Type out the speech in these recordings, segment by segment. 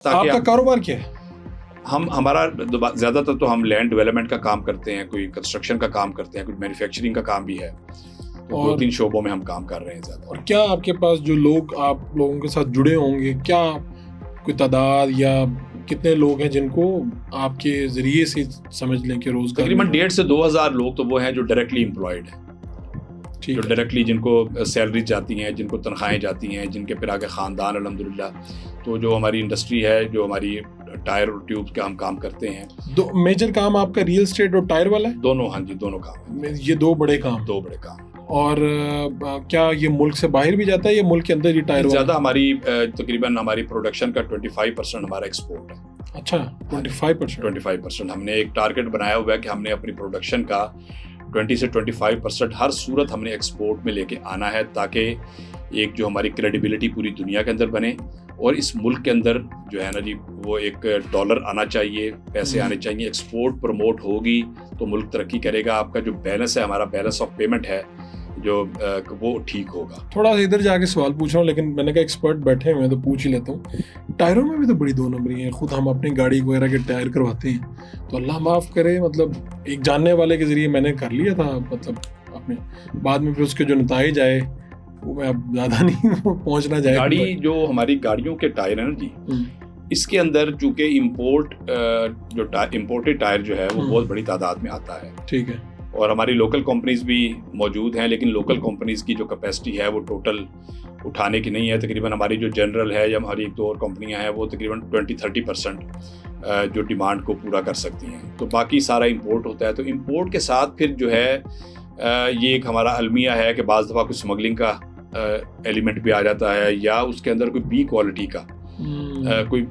आपका कारोबार क्या है? हमारा ज़्यादातर तो हम लैंड डेवलपमेंट का काम करते हैं, कोई कंस्ट्रक्शन का काम करते हैं, कोई मैन्युफैक्चरिंग का काम भी है। तो 2-3 शोबों में हम काम कर रहे हैं ज़्यादा। और क्या आपके पास जो लोग आप लोगों के साथ जुड़े होंगे, क्या कोई तादाद या कितने लोग हैं जिनको आपके ज़रिए से समझ लें कि रोज़गार? तकरीबन 1,500 से 2,000 लोग तो वो हैं जो डायरेक्टली एम्प्लॉयड हैं, जो डायरेक्टली जिनको सैलरी जाती हैं, जिनको तनख्वाहें जाती हैं, जिनके फिर आगे ख़ानदान अल्हम्दुलिल्लाह। तो जो हमारी इंडस्ट्री है, जो हमारी टायर और ट्यूब्स का हम काम करते हैं। दो मेजर काम आपका रियल एस्टेट और टायर वाला है? दोनों, हाँ जी, दोनों काम है। ये दो बड़े काम। और क्या ये मुल्क से बाहर भी जाता है या मुल्क के अंदर ही टायर? ज़्यादा हमारी तकरीबन हमारी प्रोडक्शन का 25% हमारा एक्सपोर्ट है। अच्छा, 25%। हमने एक टारगेट बनाया हुआ है कि हमने अपनी प्रोडक्शन का 20 से 25% हर सूरत हमने एक्सपोर्ट में लेके आना है, ताकि एक जो हमारी क्रेडिबिलिटी पूरी दुनिया के अंदर बने और इस मुल्क के अंदर जो है ना जी, वो एक डॉलर आना चाहिए, पैसे आने चाहिए। एक्सपोर्ट प्रमोट होगी तो मुल्क तरक्की करेगा। आपका जो बैलेंस है, हमारा बैलेंस ऑफ पेमेंट है जो वो ठीक होगा। थोड़ा सा इधर जाके सवाल पूछ रहा हूँ, लेकिन मैंने कहा एक्सपर्ट बैठे हुए हैं तो पूछ ही लेता हूँ। टायरों में भी तो बड़ी दो नंबरी है। खुद हम अपनी गाड़ी वगैरह के टायर करवाते हैं, तो अल्लाह माफ़ करे, मतलब एक जानने वाले के ज़रिए मैंने कर लिया था, मतलब अपने बाद में फिर उसके जो नताइज आए वो मैं अब ज़्यादा नहीं पहुँचना जाए। गाड़ी जो हमारी गाड़ियों के टायर है ना जी, इसके अंदर चूँकि इम्पोर्टेड टायर जो है वो बहुत बड़ी तादाद में आता है। ठीक है। और हमारी लोकल कंपनीज भी मौजूद हैं, लेकिन लोकल कंपनीज की जो कैपेसिटी है वो टोटल उठाने की नहीं है। तकरीबन हमारी जो जनरल है या हमारी एक दो और कंपनियां हैं वो तकरीबन 20-30% जो डिमांड को पूरा कर सकती हैं। तो बाकी सारा इंपोर्ट होता है। तो इंपोर्ट के साथ फिर जो है ये एक हमारा अलमिया है कि बाज़ दफ़ा कुछ स्मगलिंग का एलिमेंट भी आ जाता है, या उसके अंदर कोई बी क्वालिटी का कोई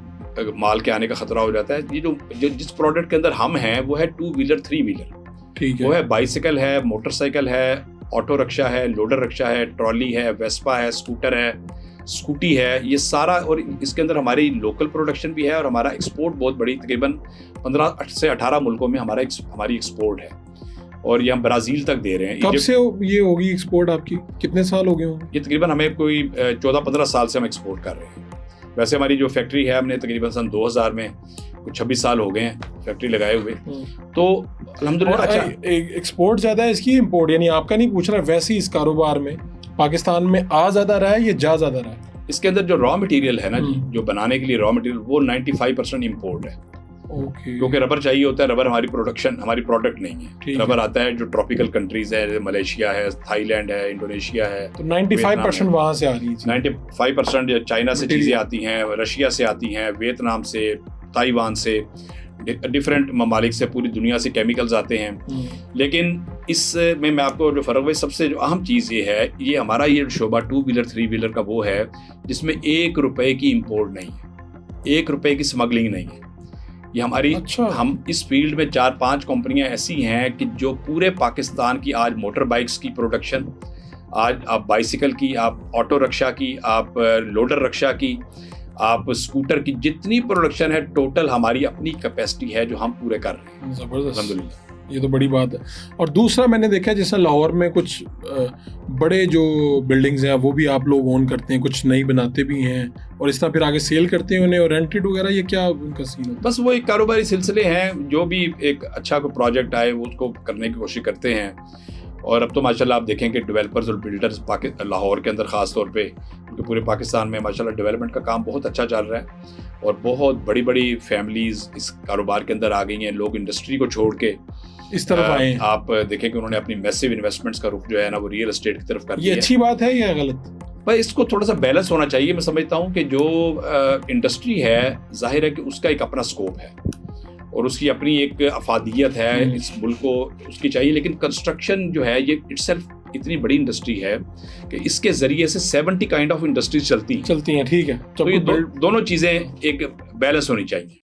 माल के आने का ख़तरा हो जाता है। ये जो जिस प्रोडक्ट के अंदर हम हैं वो है 2 व्हीलर 3 व्हीलर। ठीक है। वो है बाइसिकल है, मोटरसाइकिल है, ऑटो रिक्शा है, लोडर रिक्शा है, ट्रॉली है, वेस्पा है, स्कूटर है, स्कूटी है, ये सारा। और इसके अंदर हमारी लोकल प्रोडक्शन भी है और हमारा एक्सपोर्ट बहुत बड़ी, तकरीबन 15 से 18 मुल्कों में हमारी एक्सपोर्ट है और ये हम ब्राज़ील तक दे रहे हैं। कब से ये होगी एक्सपोर्ट आपकी? कितने साल हो गए होंगे? ये तकरीबन हमें कोई 14-15 साल से हम एक्सपोर्ट कर रहे हैं। वैसे हमारी जो फैक्ट्री है, हमने तकरीबन सन 2000 में कुछ 26 साल हो गए हैं फैक्ट्री लगाए हुए। तो अल्हम्दुलिल्लाह अच्छा एक्सपोर्ट ज़्यादा है इसकी इम्पोर्ट? यानी आपका नहीं पूछ रहा, वैसे ही इस कारोबार में पाकिस्तान में आ ज़्यादा रहा है या जा ज़्यादा रहा है? इसके अंदर जो रॉ मटेरियल है ना जी, जो बनाने के लिए रॉ मटेरियल, वो 95% इम्पोर्ट है। क्योंकि रबर चाहिए होता है। रबर हमारी प्रोडक्ट नहीं है। रबर आता है जो ट्रॉपिकल कंट्रीज है, मलेशिया है, थाईलैंड है, इंडोनेशिया है। तो 95% वहाँ से आ रही है। 95% चाइना से चीज़ें आती हैं, रशिया से आती हैं, वियतनाम से, ताइवान से, डिफरेंट ममालिक से, पूरी दुनिया से केमिकल्स आते हैं। लेकिन इसमें मैं आपको जो फ़र्क है, सबसे जो अहम चीज़ ये है, ये हमारा ये शोबा 2 व्हीलर 3 व्हीलर का वो है जिसमें 1 रुपए की इम्पोर्ट नहीं है, 1 रुपए की स्मगलिंग नहीं है। ये हमारी हम इस फील्ड में 4-5 कंपनियां ऐसी हैं कि जो पूरे पाकिस्तान की आज मोटर बाइक्स की प्रोडक्शन, आज आप बाइसिकल की, आप ऑटो रिक्शा की, आप लोडर रिक्शा की, आप स्कूटर की, जितनी प्रोडक्शन है टोटल हमारी अपनी कैपेसिटी है जो हम पूरे कर रहे हैं। ज़बरदस्त, अल्हम्दुलिल्लाह। ये तो बड़ी बात है। और दूसरा मैंने देखा है, जैसे लाहौर में कुछ बड़े जो बिल्डिंग्स हैं वो भी आप लोग ओन करते हैं, कुछ नई बनाते भी हैं और इस तरह फिर आगे सेल करते हैं उन्हें, और रेंटेड वगैरह, ये क्या उनका सीन है? बस वो एक कारोबारी सिलसिले हैं। जो भी एक अच्छा कोई प्रोजेक्ट आए वो उसको करने की कोशिश करते हैं। और अब तो माशाल्लाह आप देखें कि डेवलपर्स और बिल्डर्स लाहौर के अंदर ख़ास तौर पे, क्योंकि पूरे पाकिस्तान में माशाल्लाह डेवलपमेंट का काम बहुत अच्छा चल रहा है और बहुत बड़ी बड़ी फैमिलीज़ इस कारोबार के अंदर आ गई हैं। लोग इंडस्ट्री को छोड़ के इस तरफ आए। आप देखें कि उन्होंने अपनी मैसिव इन्वेस्टमेंट्स का रुख जो है ना वो रियल एस्टेट की तरफ कर दिया। ये अच्छी बात है या गलत? भाई इसको थोड़ा सा बैलेंस होना चाहिए। मैं समझता हूँ कि जो इंडस्ट्री है, जाहिर है कि उसका एक अपना स्कोप है और उसकी अपनी एक अफादियत है, इस मुल्क को उसकी चाहिए। लेकिन कंस्ट्रक्शन जो है ये इटसेल्फ इतनी बड़ी इंडस्ट्री है कि इसके जरिए से 70 काइंड ऑफ इंडस्ट्रीज चलती हैं। ठीक है। तो ये दोनों चीज़ें एक बैलेंस होनी चाहिए।